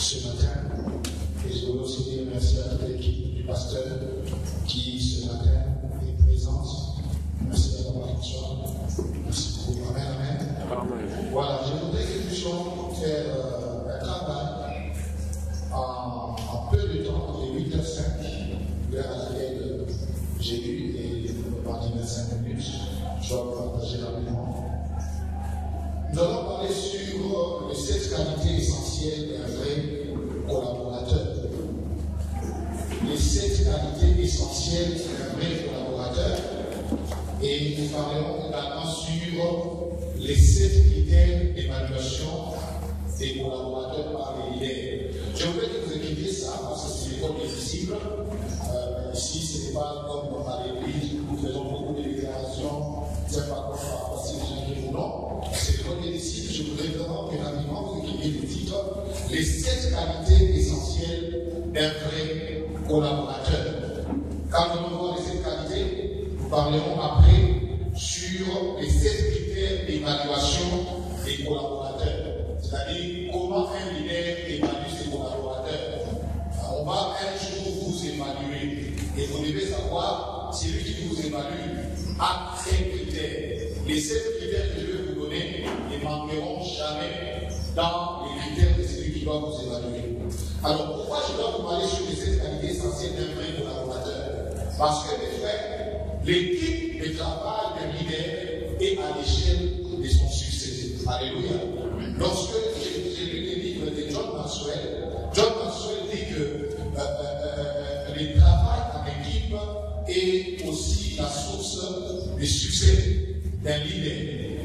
ce matin. Et je voulais aussi dire merci à toute l'équipe du pasteur qui ce matin est présente. Merci à la François. Merci beaucoup. Amen, amen. Voilà, je voudrais que nous puissions faire un travail en peu de temps, de 8h05, l'heure à laquelle j'ai eu, et pendant 25 minutes, je dois vous partager rapidement. Nous allons parler sur les 7 qualités essentielles d'un vrai collaborateur. Les 7 qualités essentielles d'un vrai collaborateur. Et nous parlerons également sur les 7 critères d'évaluation des collaborateurs par les leaders. Je voudrais que vous écriviez ça parce que c'est l'école des disciples. Ici, ce n'est pas comme à l'église où nous faisons beaucoup de déclarations. C'est pas comme par rapport à ces gens qui nous non. C'est l'école des disciples. Je voudrais vraiment que rapidement vous écriviez le titre les 7 qualités essentielles d'un vrai collaborateur. Quand nous allons voir les 7 qualités, nous parlerons après sur les 7 critères d'évaluation des collaborateurs. C'est-à-dire comment un leader évalue ses collaborateurs. On va un jour vous évaluer. Et vous devez savoir si lui qui vous évalue a 5 critères. Les 7 critères que je vais vous donner ne manqueront jamais dans les critères de celui qui doit vous évaluer. Alors pourquoi je dois vous parler sur les 7 qualités essentielles d'un vrai collaborateur? Parce que mes frères, l'équipe de travail d'un leader est à l'échelle de son succès. Alléluia. Lorsque j'ai lu les livres de John Maxwell dit que le travail en équipe est aussi la source du succès d'un leader.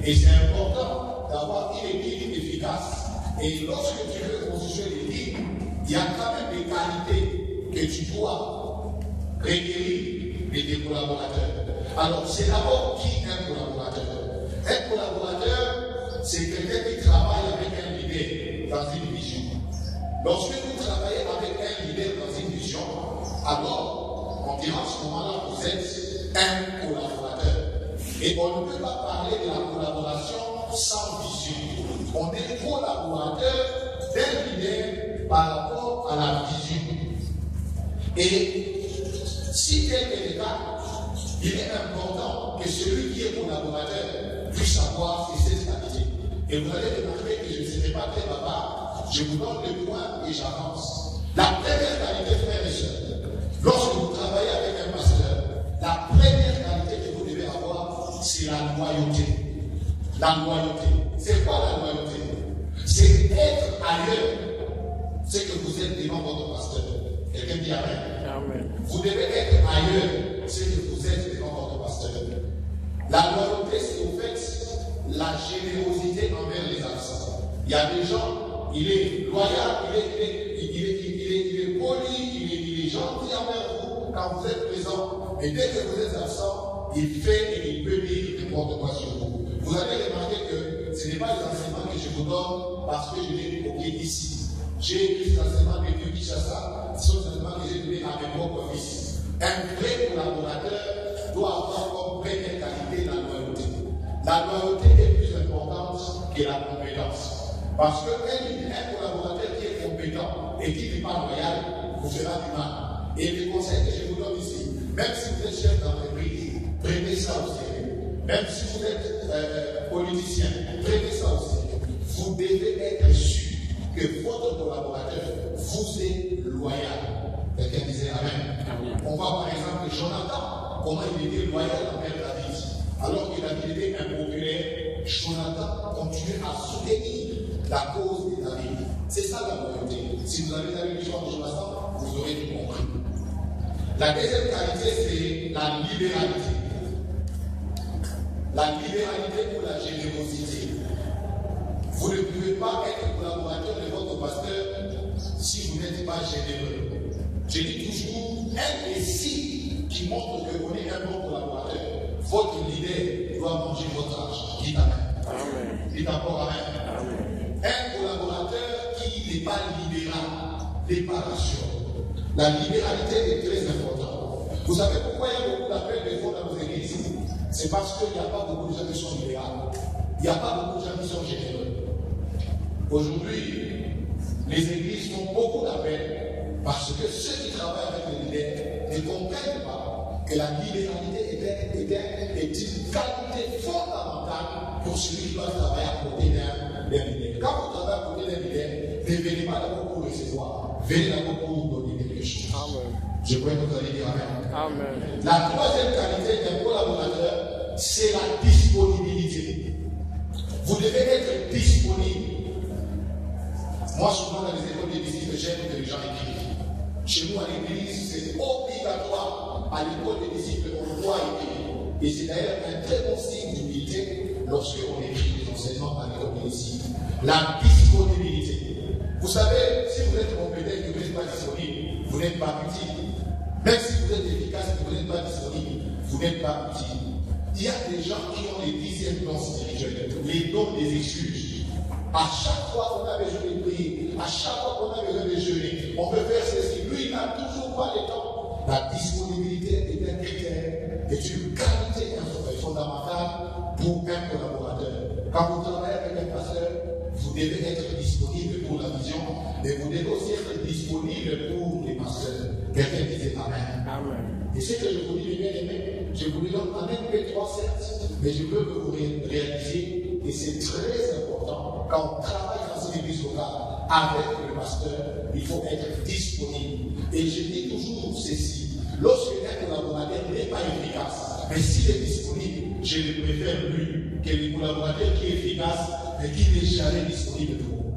Et c'est important d'avoir une équipe efficace. Et lorsque tu veux constituer l'équipe, il y a quand même des qualités que tu dois requérir de tes collaborateurs. Alors, c'est d'abord qui est un collaborateur? Un collaborateur, c'est quelqu'un qui travaille avec un leader dans une vision. Lorsque vous travaillez avec un leader dans une vision, alors, on dira à ce moment-là, vous êtes un collaborateur. Et on ne peut pas parler de la collaboration sans vision. On est collaborateur d'un leader par rapport à la vision. Et si tel est le cas, il est important que celui qui est collaborateur puisse avoir ces 7 qualités. Et vous allez remarquer que je ne serai pas très bavard, je vous donne le point et j'avance. La première qualité, frères et sœurs, lorsque vous travaillez avec un pasteur, la première qualité que vous devez avoir, c'est la loyauté. La loyauté. C'est quoi la loyauté? C'est être ailleurs ce que vous êtes devant votre pasteur. Quelqu'un dit amen. Amen. Vous devez être ailleurs ce que vous êtes devant votre pasteur. La loyauté, c'est au fait la générosité envers les absents. Il y a des gens, il est loyal, il est poli, il est gentil envers vous quand vous êtes présent. Et dès que vous êtes absent, il fait et il peut dire n'importe quoi sur vous. Vous allez remarquer que ce n'est pas les enseignements que je vous donne parce que je l'ai évoqué ici. J'ai écrit cet enseignement de Dieu Kinshasa, ce sont les enseignements que j'ai donnés à mes propres fils. Un vrai collaborateur doit avoir comme première qualité la loyauté. La loyauté est plus importante que la compétence. Parce qu'un collaborateur qui est compétent et qui n'est pas loyal vous fera du mal. Et le conseil que je vous donne ici, même si vous êtes chef d'entreprise, prenez ça au sérieux. Même si vous êtes politicien, prenez ça au sérieux. Vous devez être sûr que votre collaborateur vous est loyal. Quelqu'un disait Amen. On voit par exemple Jonathan, comment il était loyal envers David. Alors que David était impopulaire, Jonathan continuait à soutenir la cause de David. C'est ça la loyauté. Si vous avez lu l'histoire de Jonathan, vous aurez tout compris. La deuxième qualité, c'est la libéralité. La libéralité ou la générosité. Vous ne pouvez pas être collaborateur de votre pasteur si vous n'êtes pas généreux. Je dis toujours, un des signes qui montre que vous êtes un bon collaborateur, votre leader doit manger votre argent. Dites Amen. Dites d'abord Amen. Amen. Un collaborateur qui n'est pas libéral n'est pas rassurant. La libéralité est très importante. Vous savez pourquoi il y a beaucoup d'appels de fonds dans nos églises? C'est parce qu'il n'y a pas beaucoup de gens qui sont libéraux. Il n'y a pas beaucoup de gens qui sont généreux. Aujourd'hui, les églises font beaucoup d'appels parce que ceux qui travaillent avec les leaders ne comprennent pas que la libéralité est une qualité fondamentale pour celui qui doit travailler à côté d'un leader. Quand vous travaillez à côté d'un leader, ne venez pas d'abord pour recevoir, venez d'abord pour donner quelque chose. Amen. Je crois que vous allez dire Amen. Amen. La troisième qualité d'un collaborateur, c'est la disponibilité. Vous devez être disponible. Moi, souvent dans les écoles de disciples, j'aime que les gens écrivent. Chez nous, à l'église, c'est obligatoire. À l'école des disciples, on doit écrire. Et c'est d'ailleurs un très bon signe d'humilité lorsqu'on écrit les enseignements à l'école des disciples. La disponibilité. Vous savez, si vous êtes compétent et que vous n'êtes pas disponible, vous n'êtes pas utile. Même si vous êtes efficace et que vous n'êtes pas disponible, vous n'êtes pas utile. Il y a des gens qui ont les 10e dons spirituels, les dons des excuses. À chaque fois qu'on a besoin de prier, à chaque fois qu'on a besoin de jeûner, on peut faire ceci. Lui, il n'a toujours pas le temps. La disponibilité est un critère, est une qualité fondamentale pour un collaborateur. Quand vous travaillez avec un pasteur, vous devez être disponible pour la vision, mais vous devez aussi être disponible pour les pasteurs. Quelqu'un disait Amen. Amen. Et ce que je vous dis, les bien-aimés, je vous le donne en MP3, certes, mais je veux que vous réalisiez, et c'est très important, quand on travaille dans une église locale avec le pasteur, il faut être disponible. Et je dis toujours ceci, lorsque un collaborateur n'est pas efficace, mais s'il est disponible, je le préfère lui que le collaborateur qui est efficace, mais qui n'est jamais disponible pour vous.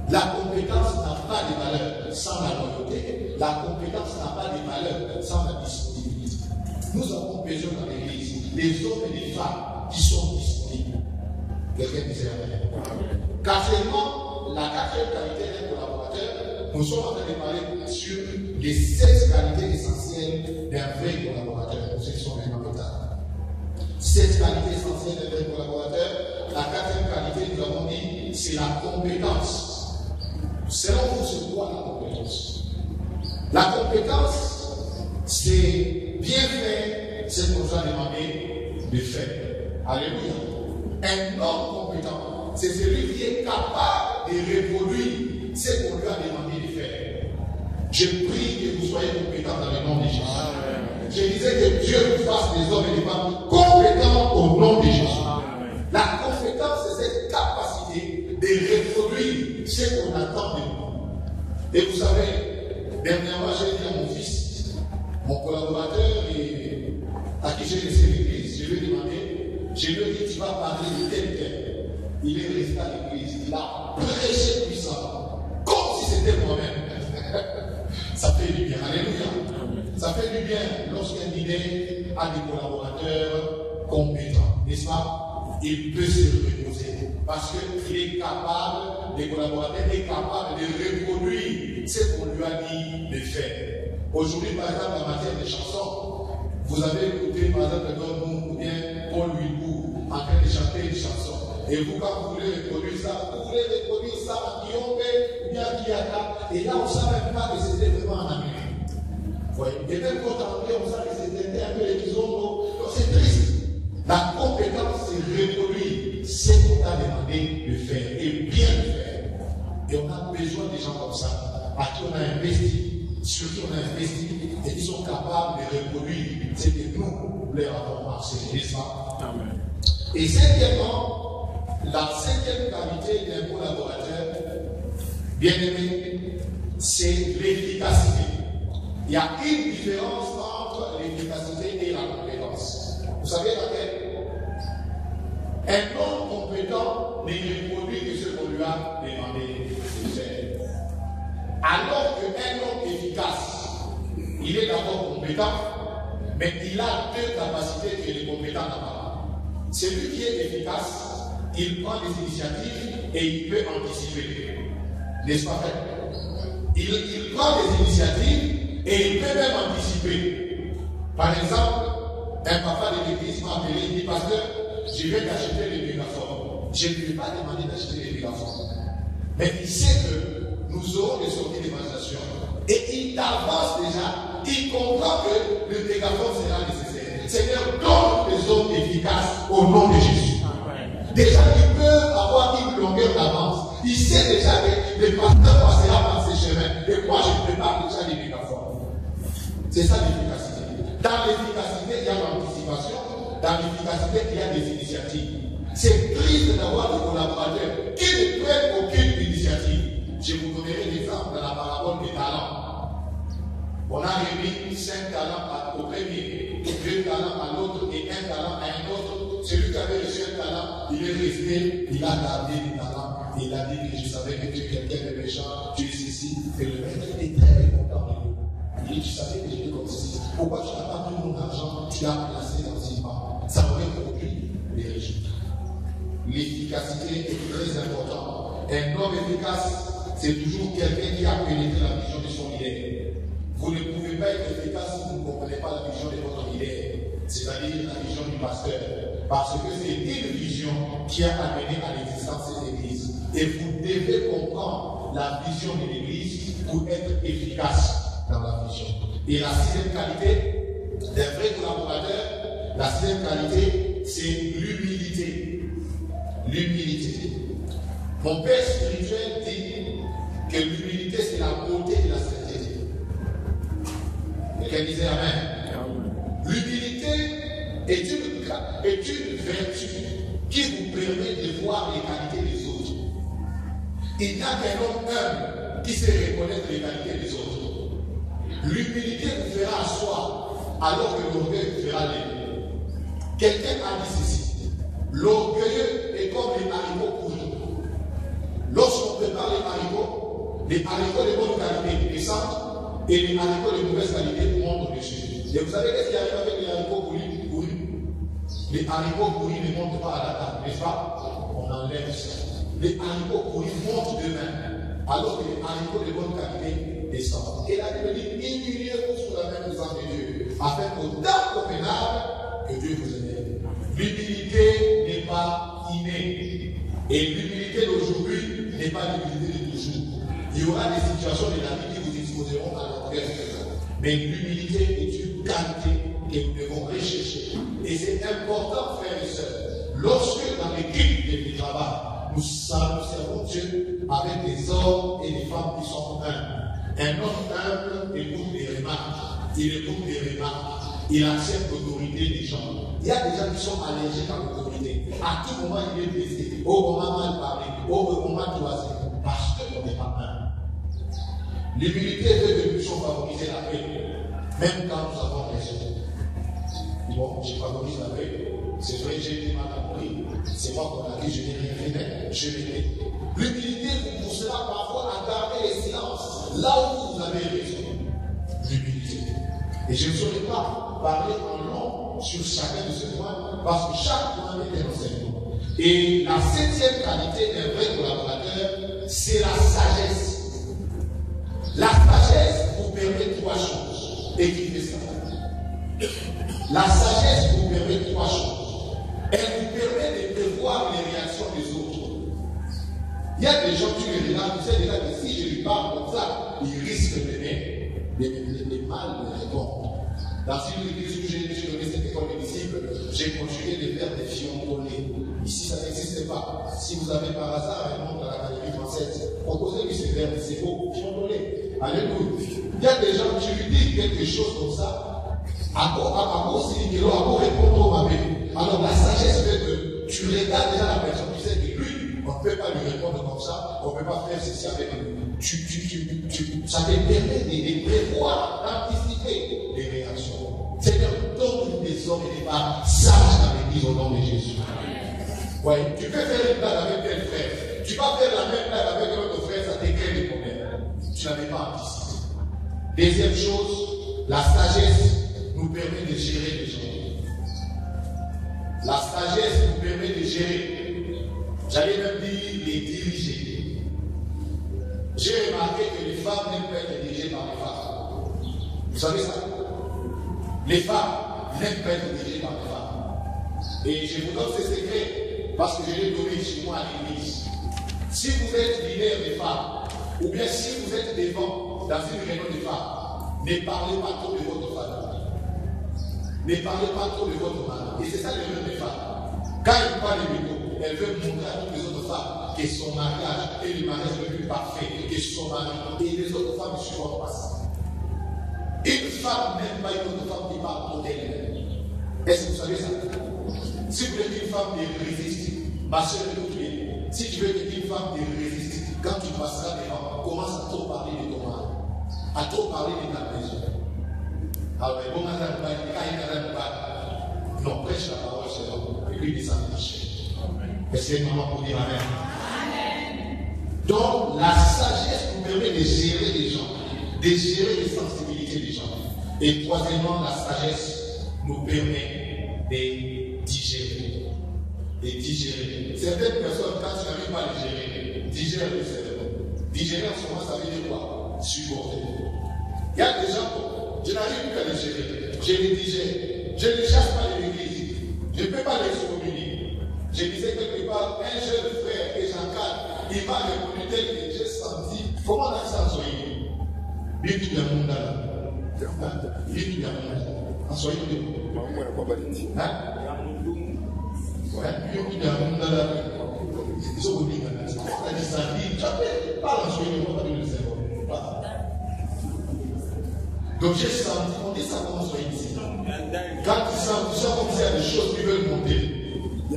La compétence n'a pas de valeur sans la loyauté. La compétence n'a pas de valeur sans la disponibilité. Nous avons besoin dans l'église des hommes et des femmes qui sont disponibles. Quelqu'un disait Amen. Quatrièmement, la quatrième qualité d'un collaborateur, nous sommes en train de parler sur les 16 qualités essentielles d'un vrai collaborateur. Ce sont les méthodes. 16 qualités essentielles d'un vrai collaborateur. La quatrième qualité, nous avons dit, c'est la compétence. Selon vous, c'est quoi la compétence? La compétence, c'est bien faire ce qu'on nous a demandé de faire. Alléluia. Un homme compétent, c'est celui qui est capable de reproduire ce qu'on lui a demandé de faire. Je prie que vous soyez compétents dans le nom de Jésus. Amen. Je disais que Dieu vous fasse des hommes et des femmes compétents au nom de Jésus. Amen. La compétence, c'est cette capacité de reproduire ce qu'on attend de nous. Et vous savez, dernièrement, j'ai dit à mon fils, mon collaborateur, à qui j'ai laissé l'église, je lui ai demandé, je lui ai dit, tu vas parler de tel tel. Il est resté à l'église, il a prêché puissamment, comme si c'était moi-même. Ça fait du bien, alléluia. Ça fait du bien lorsqu'un leader a des collaborateurs compétents, n'est-ce pas? Il peut se reposer parce qu'il est capable, les collaborateurs est capable de reproduire ce qu'on lui a dit de faire. Aujourd'hui, par exemple, en matière de chansons, vous avez écouté, par exemple, ou bien Paul Wilbur en train de chanter une chanson. Et vous, quand vous voulez reproduire ça, vous voulez reproduire ça en Guillaume ou bien en Kiaka. Et là, on ne sait même pas que c'était vraiment en Amérique. Vous voyez? Et même quand on dit, on sait que c'était un peu les Kizombo. Donc c'est triste. La compétence, c'est reproduire ce qu'on t'a demandé de faire et bien le faire. Et on a besoin des gens comme ça, à qui on a investi, sur qui on a investi, et qui sont capables de reproduire ce que nous leur avons marché, n'est-ce pas? Amen. Et cinquièmement, la cinquième qualité d'un collaborateur, bien aimé, c'est l'efficacité. Il y a une différence entre l'efficacité et la compétence. Vous savez laquelle? Un homme compétent ne reproduit que ce qu'on lui a demandé de faire. Alors qu'un homme efficace, il est d'abord compétent, mais il a deux capacités que les compétents n'ont pas. Celui qui est efficace, il prend des initiatives et il peut anticiper. N'est-ce pas vrai? Il prend des initiatives et il peut même anticiper. Par exemple, un papa de l'église m'a appelé, il dit, pasteur, je vais t'acheter les mégaphones. Je ne lui ai pas demandé d'acheter les mégaphones. Mais il sait que nous aurons des sorties d'évangélisation. Et il avance déjà. Il comprend que le mégaphone sera nécessaire. Seigneur, donne des hommes efficaces au nom de Jésus. Déjà, il peut avoir une longueur d'avance. Il sait déjà que le pasteur passera par ses chemins. Et moi, je prépare déjà les mégaphones. C'est ça l'efficacité. Dans l'efficacité, il y a l'anticipation. Dans l'efficacité, il y a des initiatives. C'est triste d'avoir des collaborateurs qui ne prennent aucune initiative. Je vous donnerai l'exemple dans la parabole des talents. On a remis 5 talents au premier, 2 talents à l'autre et 1 talent à un autre. Celui qui avait reçu un talent, il est resté, il a gardé les talents. Et il a dit que je savais que tu es quelqu'un de méchant, tu es ceci. Et le maître est très content de lui. Il dit, tu savais que j'étais comme ceci. Pourquoi tu n'as pas pris mon argent, tu l'as placé dans une banque? Ça aurait produit des résultats. L'efficacité est très importante. Un homme efficace, c'est toujours quelqu'un qui a pénétré la vision de son leader. Vous ne pouvez pas être efficace si vous ne comprenez pas la vision de votre leader, c'est-à-dire la vision du pasteur. Parce que c'est une vision qui a amené à l'existence de l'église. Et vous devez comprendre la vision de l'église pour être efficace dans la vision. Et la sixième qualité d'un vrai collaborateur, la sixième qualité, c'est l'humilité. L'humilité. Mon père spirituel dit que l'humilité, c'est la beauté de la sainteté. Quelqu'un disait Amen. L'humilité est une vertu qui vous permet de voir les qualités des autres. Il n'y a qu'un homme humble qui sait reconnaître les qualités des autres. L'humilité vous fera asseoir alors que l'orgueil vous fera lever. Quelqu'un a dit ceci. L'orgueilleux est comme les haricots pourris. Lorsqu'on prépare les haricots de bonne qualité descendent et les haricots de mauvaise qualité montent au-dessus. Et vous savez qu'est-ce qui arrive avec les haricots pourris? Les haricots pourris ne montent pas à la table, n'est-ce pas? On enlève ça. Les haricots pourris montent demain, alors que les haricots de bonne qualité descendent. Et la Bible dit, humiliez-vous sous la main présence de Dieu, afin qu'au-delà convenable, que Dieu vous aide. L'humilité n'est pas innée. Et l'humilité d'aujourd'hui n'est pas l'humilité de toujours. Il y aura des situations de la vie qui vous exposeront à l'orgueil. Mais l'humilité est une qualité que nous devons rechercher. Et c'est important, frères et sœurs, lorsque dans l'équipe de travail, nous servons Dieu avec des hommes et des femmes qui sont humbles. Un homme humble écoute des remarques. Il écoute des remarques. Il accepte l'autorité des gens. Il y a des gens qui sont allergiques à l'autorité. À tout moment, il est blessé. Au moment mal parlé, au moment choisi. Parce qu'on n'est pas un. L'humilité fait que nous puissions favoriser la paix. Même quand nous avons raison. Bon, je favorise la paix. C'est vrai, j'ai été mal compris. C'est moi qu'on a dit, je n'ai rien fait, mais je l'ai fait. L'humilité vous poussera parfois à garder les silences là où vous avez raison. L'humilité. Et je ne saurais pas parler en long sur chacun de ces points, parce que chaque point est un enseignement. Et la septième qualité d'un vrai collaborateur, c'est la sagesse. La sagesse vous permet 3 choses. Écrivez ça. La sagesse vous permet 3 choses. Elle vous permet de prévoir les réactions des autres. Il y a des gens qui me regardent, tu sais déjà que si je lui parle comme ça, ils risquent de mal me répondre. Dans une église où j'ai donné cette école de disciples, j'ai conjugué les verbes des fiondolés. Ici, ça n'existe pas. Si vous avez par hasard un membre de l'Académie française, proposez-lui ces verbes, c'est beau, fiondolé. Alléluia. Il y a des gens qui lui disent quelque chose comme ça. À cause de l'Ikelo, à cause répondre au mamé. Alors la sagesse fait que tu regardes déjà la personne, tu sais que lui, on ne peut pas lui répondre comme ça, on ne peut pas faire ceci avec lui. Ça te permet de prévoir, d'anticiper les réactions. Seigneur, donne des hommes et des femmes sages dans l'église au nom de Jésus. Ouais, tu peux faire une blague avec tel frère. Tu vas faire la même blague avec un autre frère, ça te crée des problèmes. Tu n'avais pas anticipé. Deuxième chose, la sagesse nous permet de gérer les gens. La sagesse nous permet de gérer. J'allais même dire les diriger. J'ai remarqué que les femmes n'aiment pas être dirigées par les femmes. Vous savez ça? Les femmes n'aiment pas être dirigées par les femmes. Et je vous donne ce secret parce que je l'ai donné chez moi à l'église. Si vous êtes leader des femmes, ou bien si vous êtes devant dans une réunion de femmes, ne parlez pas trop de votre famille. Ne parlez pas trop de votre mari. Et c'est ça l'erreur des femmes. Quand ils parlent de micro, elle veut montrer à toutes les autres femmes que son mariage est le mariage le plus parfait, que son mari, et les autres femmes ne supportent pas ça. Une femme n'aime pas une autre femme qui parle pour elle. Est-ce que vous savez ça? Si vous voulez qu'une femme te résiste, ma soeur, écoute bien. Si tu veux qu'une femme te résiste, quand tu passeras devant, commence à trop parler de ton mari, à trop parler de ta maison. Alors, bon, non, prêche la parole, c'est l'homme, et lui descend de la chair. Est-ce que maman pour dire amen? Donc, la sagesse nous permet de gérer les gens, de gérer les sensibilités des gens. Et troisièmement, la sagesse nous permet de digérer. Certaines personnes, quand tu n'arrives pas à les gérer, digèrent le cerveau. Digérer en ce moment, ça veut dire quoi? Supporter. Il y a des gens, je n'arrive plus à les gérer. Je les digère. Je ne chasse pas de l'église. Je ne peux pas les excommunier. Je disais quelque part, un jeune frère que j'encadre, il m'a répondu tel que j'ai senti. Comment on a ça en soyez? Bien tout le monde là. Bien tout le monde. En soyez de vous. Hein? Ouais, bien tout le monde là. Ils sont venus. On a dit ça. Tu parles en soyez de vous, pas de le cerveau. Donc j'ai senti, on dit ça comment soyez ici. Quand tu sens comme s'il y a des choses qui veulent monter.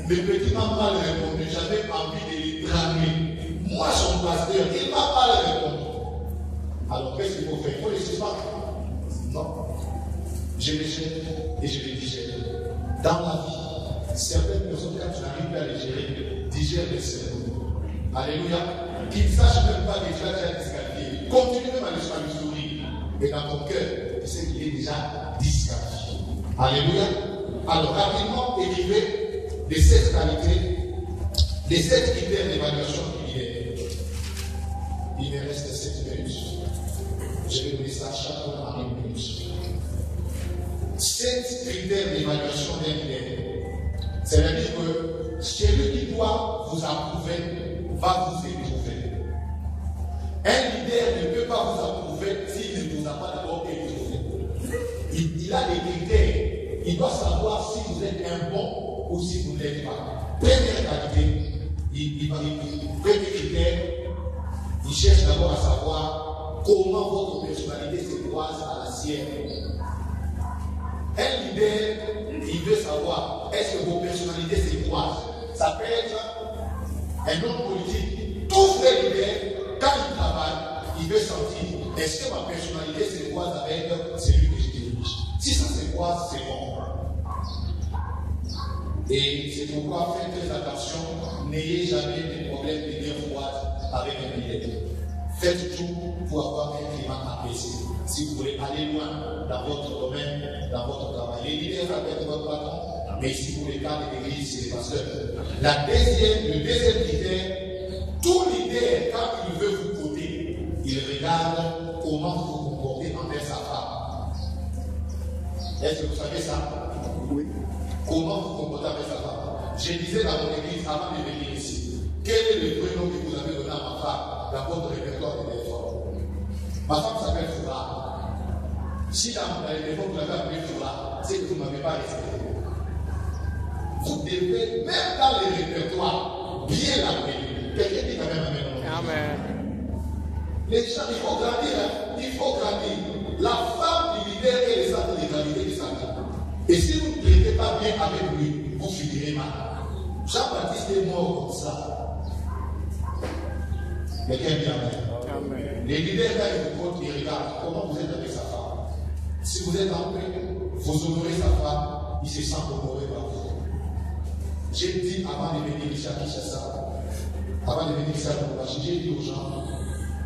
Les petits m'ont mal répondu, j'avais envie de les dramer. Moi, son pasteur, il m'a mal répondu. Alors, qu'est-ce qu'il faut faire? Il faut laisser pas. Non. Je les jette et je les digère. Dans la vie, certaines personnes, quand tu n'arrives pas à les gérer, digèrent les cerveaux. Alléluia. Qu'ils ne sachent même pas que tu as déjà disqualifié. Continue même à lui sourire. Et dans ton cœur, tu sais qu'il est déjà disqualifié. Alléluia. Alors, rapidement, écrivez les 7 qualités, les 7 critères d'évaluation qu'il y a. Il me reste 7 minutes. Je vais donner ça chacun en 1 minute. 7 critères d'évaluation d'un leader. C'est-à-dire que celui qui doit vous approuver va vous éprouver. Un leader ne peut pas vous approuver s'il ne vous a pas d'abord éprouvé. Il a des critères. Il doit savoir si vous êtes un bon ou si vous ne l'êtes pas. Première qualité, premier critère, il cherche d'abord à savoir comment votre personnalité se croise à la sienne. Un leader, il veut savoir est-ce que vos personnalités se croisent. Ça peut être un homme politique. Tout vrai leader, quand il travaille, il veut sentir est-ce que ma personnalité se croise avec celui que je dirige. Si ça se croise, c'est bon. Et c'est pourquoi faites très attention, n'ayez jamais de problème de guerre froide avec un leader. Faites tout pour avoir un climat apaisé. Si vous voulez aller loin dans votre domaine, dans votre travail. Les leaders appellent votre patron, mais si vous voulez parler d'église, c'est les pasteurs. Le deuxième critère, tout leader, quand il veut vous coter, il regarde comment vous vous comportez envers sa femme. Est-ce que vous savez ça? Oui. Comment vous comportez avec sa femme? Je disais dans mon église avant de venir ici, quel est le prénom que vous avez donné à ma femme dans votre répertoire de téléphone? Ma femme s'appelle Foura. Si dans le téléphone vous l'avez appelé Foura, c'est que vous ne m'avez pas respecté. Vous devez, même dans les répertoires, bien l'appeler. Quelqu'un dit quand même amen. Les gens, il faut grandir. Il faut grandir. La femme du leader est les centres de gravité de sa vie. Et si vous ne traitez pas bien avec lui, vous finirez mal. Jean-Baptiste est mort comme ça. Quelqu'un dit amen. Les leaders, quand ils vous comptent, ils regardent comment vous êtes avec sa femme. Si vous êtes en paix, vous honorez sa femme, il se sent honoré par vous. J'ai dit avant de venir ici à Kinshasa, avant de venir ici à Kinshasa, j'ai dit aux gens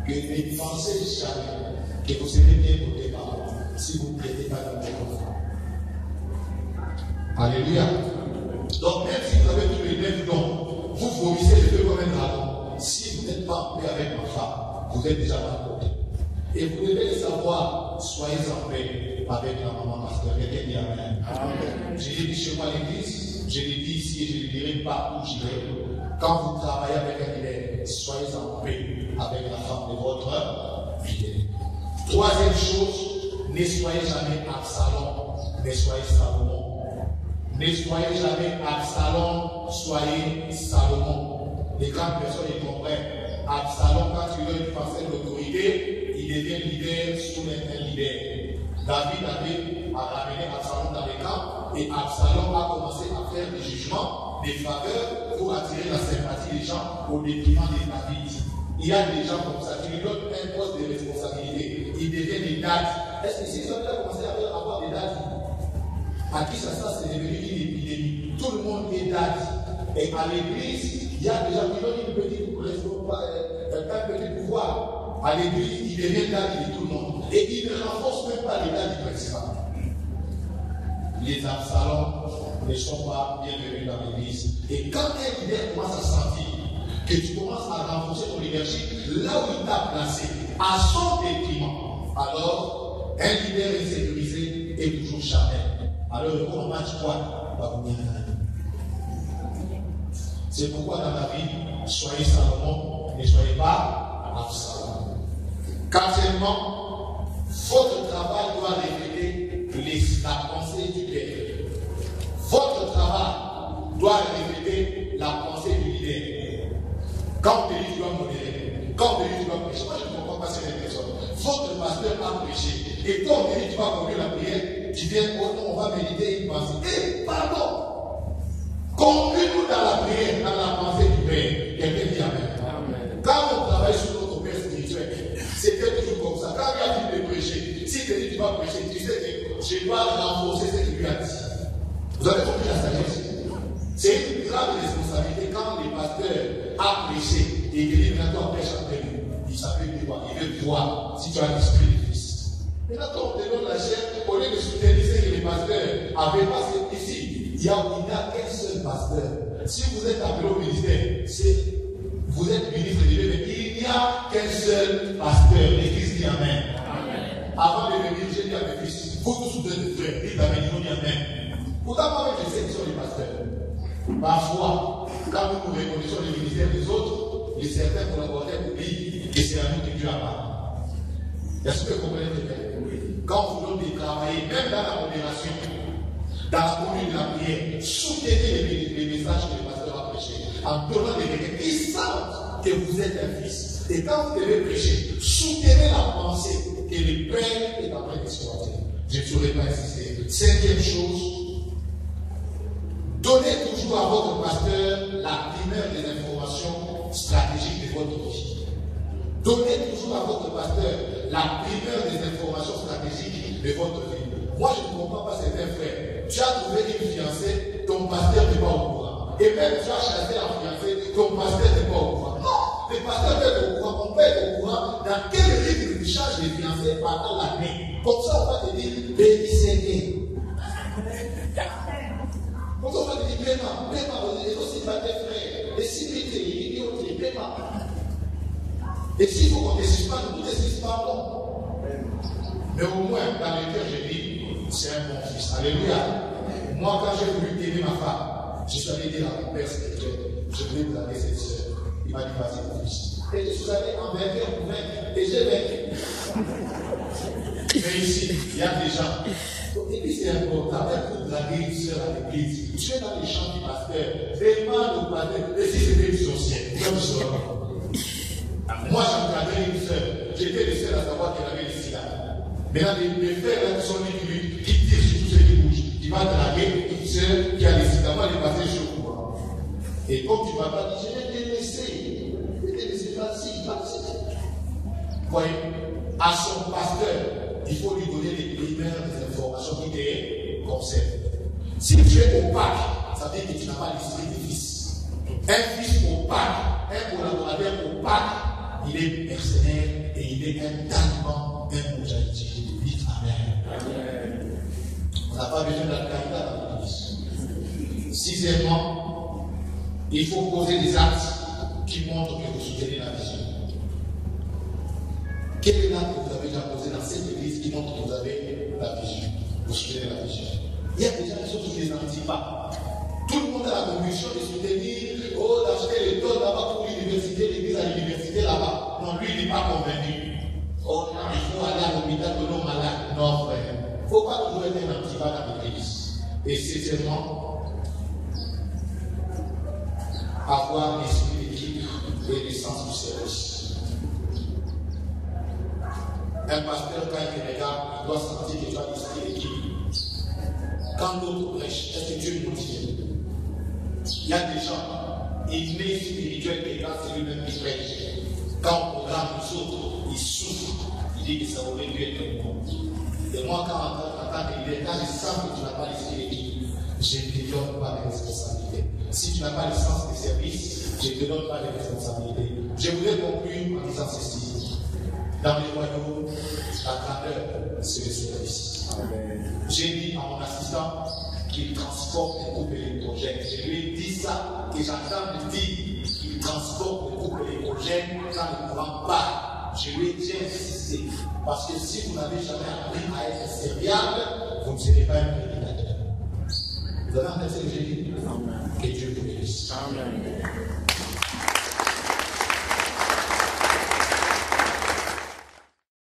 que ne pensez jamais que vous serez bien voté par moi si vous ne prêtez pas dans votre femme. Alléluia. Donc même si vous avez tous les mêmes dons, vous vomissez les deux comme un dragon. Si vous n'êtes pas en paix avec ma femme, vous êtes déjà mal côté. Et vous devez le savoir, soyez en paix avec la maman pasteur. Quelqu'un dit amen. Je l'ai dit chez moi à l'église, je l'ai dit ici et je le dirai partout où j'y vais. Quand vous travaillez avec un leader, soyez en paix avec la femme de votre leader. Troisième chose, ne soyez jamais Absalom, ne soyez Salomon. Ne soyez jamais Absalom, soyez soyez Salomon. Les grandes personnes y comprennent. Absalom, quand il veut passer l'autorité, il devient leader sous un leader. David avait ramené Absalom dans les camps et Absalom a commencé à faire des jugements, des faveurs pour attirer la sympathie des gens au détriment de David. Il y a des gens comme ça qui lui donnent un poste de responsabilité. Ils deviennent des dates. Est-ce que si ils ont déjà commencé à avoir des dates, à qui ça c'est devenu une épidémie. Tout le monde est date. Et à l'église, il y a des gens qui donnent un petit pouvoir. À l'église, ils deviennent date de tout le monde. Et ils ne renforcent même pas les dates du principal. Les Absaloms ne sont pas bienvenus dans l'église. Et quand un leader commence à sentir que tu commences à renforcer ton leadership là où il t'a placé, à son détriment, alors un leader insécurisé est toujours charnel. Alors le bon match quoi va vous bien. C'est pourquoi dans la vie, soyez Salomon, ne soyez pas Absalom. Quatrièmement, votre travail doit refléter la pensée du leader. Votre travail doit refléter la pensée du leader. Quand on te dit tu dois modérer, quand on te dit tu dois prêcher, moi je ne comprends pas ces personnes. Votre pasteur a prêché. Et quand on te dit tu vas conduire la prière, tu viens, oh non, on va méditer une pensée. Eh, pardon! Conduis-nous dans la prière, dans la pensée du Père. Quelqu'un dit Amen. Quand on travaille sur notre Père spirituel, c'était toujours comme ça. Quand il a dit de prêcher, si tu dis tu vas prêcher, tu sais que je dois renforcer ce qu'il lui a dit. Vous avez compris la sagesse? C'est une grave responsabilité quand les pasteurs a prêché et que les maintenant prêchent après nous. Il s'appelle quoi? Il veut voir si tu as l'esprit du Christ. Et là, quand on te donne la chair, au lieu de soutenir que les pasteurs avaient passé ici, il n'y a qu'un seul pasteur. Si vous êtes appelé au ministère, vous êtes ministre de Dieu, mais il n'y a qu'un seul pasteur. L'Église dit Amen. Avant de venir, j'ai dit à mes fils, vous tous êtes des frères, dites Amen, ils vont dire Amen. Pourtant, moi, je sais qu'ils sont les pasteurs. Parfois, quand nous nous reconnaissons les ministères des autres, les certains collaborateurs oublient que c'est à nous que Dieu a parlé. Est-ce que vous comprenez bien? Quand vous voulez travailler, même dans la modération, dans la commune de la prière, soutenez les messages que le pasteur a prêchés, en donnant des quelqu'un qui savent que vous êtes un fils. Et quand vous devez prêcher, soutenez la pensée que le Père est en train d'exploiter. Je ne saurais pas insister. Cinquième chose, donnez toujours à votre pasteur la primeur des informations stratégiques de votre vie. Donnez toujours à votre pasteur la primeur des informations stratégiques de votre vie. Moi, je ne comprends pas certains frères. Tu as trouvé une fiancée, ton pasteur n'est pas au courant. Et même tu as chassé la fiancée, ton pasteur n'est pas au courant. Non, le pasteur peut être au courant. On peut être au courant dans quel rythme tu changes les fiancées pendant l'année. Comme ça, on va te dire, baby, c'est gay. Comme ça, on va te dire, paiement, et aussi pas tes frères. Et si tu es idiot, tu es paiement. Et s'il faut qu'on ne décide pas, nous ne décidons pas, non. Mais au moins, dans le cœur, je dis, c'est un bon fils. Alléluia. Moi, quand j'ai voulu aimer ma femme, je suis allé dire à mon père spirituel, je voulais vous amener cette soeur. Il m'a dit, vas-y, mon fils. Et je suis allé en vainqueur pour vaincre. Et j'ai vaincu. Mais ici, il y a des gens. Et puis c'est important, pour draguer une soeur à l'église. Tu es dans les champs du pasteur. Demande au pasteur. Et si c'était une sorcière, comme ça. Moi, j'encadrais une soeur. J'étais le seul à savoir qu'elle avait des cigares. Maintenant, les frères qui sont venus, qui tirent sur tout ce qui bouge, qui va draguer une soeur qui a des cigares, va les passer sur moi. Et comme tu ne m'as pas dit, je vais te laisser. Je vais te laisser facile. Voyez, à son pasteur, il faut lui donner les primeurs des informations qui te concernent. Si tu es opaque, ça veut dire que tu n'as pas l'esprit de fils. Un fils opaque, un collaborateur opaque, il est mercenaire et il est un tellement un moujahidien. Dites Amen. On n'a pas besoin d'Al-Qaïda dans l'église. Sixièmement, il faut poser des actes qui montrent que vous soutenez la vision. Quel est l'acte que vous avez déjà posé dans cette église qui montre que vous avez la vision? Vous soutenez la vision. Il y a déjà des choses qui ne les entendent pas. Tout le monde a la conviction de soutenir, d'acheter les tonnes là-bas pour l'université, l'église à l'université là-bas. Non, lui, il n'est pas convaincu. Oh non, il faut aller à l'hôpital de nos malades. Non, frère. Il ne faut pas toujours être un antibat dans l'église. Et sincèrement, avoir l'esprit d'équipe et le sens du service. Un pasteur, quand il te regarde, il doit sentir que tu as l'esprit d'équipe. Quand l'autre prêche, est-ce que Dieu nous motive? Il y a des gens, ils naissent spirituels, mais quand c'est lui-même qui prêche. Quand on programme les autres, ils souffrent. Il dit que ça aurait dû être bon. Et moi, quand je sens que tu n'as pas l'esprit d'équipe, je ne te donne pas de responsabilité. Si tu n'as pas le sens de service, je ne te donne pas de responsabilité. Je voudrais conclure en disant ceci. Dans les royaumes, la grandeur, c'est le service. J'ai dit à mon assistant qu'il transporte les coupes électrogènes. Je lui ai dit ça, et j'entends me dire qu'il transporte les coupes électrogènes quand le courant part. Je lui ai dit insisté. Parce que si vous n'avez jamais appris à être serviable, vous ne serez pas un prédicateur. Vous avez entendu ce que j'ai dit? Que Dieu vous bénisse. Amen.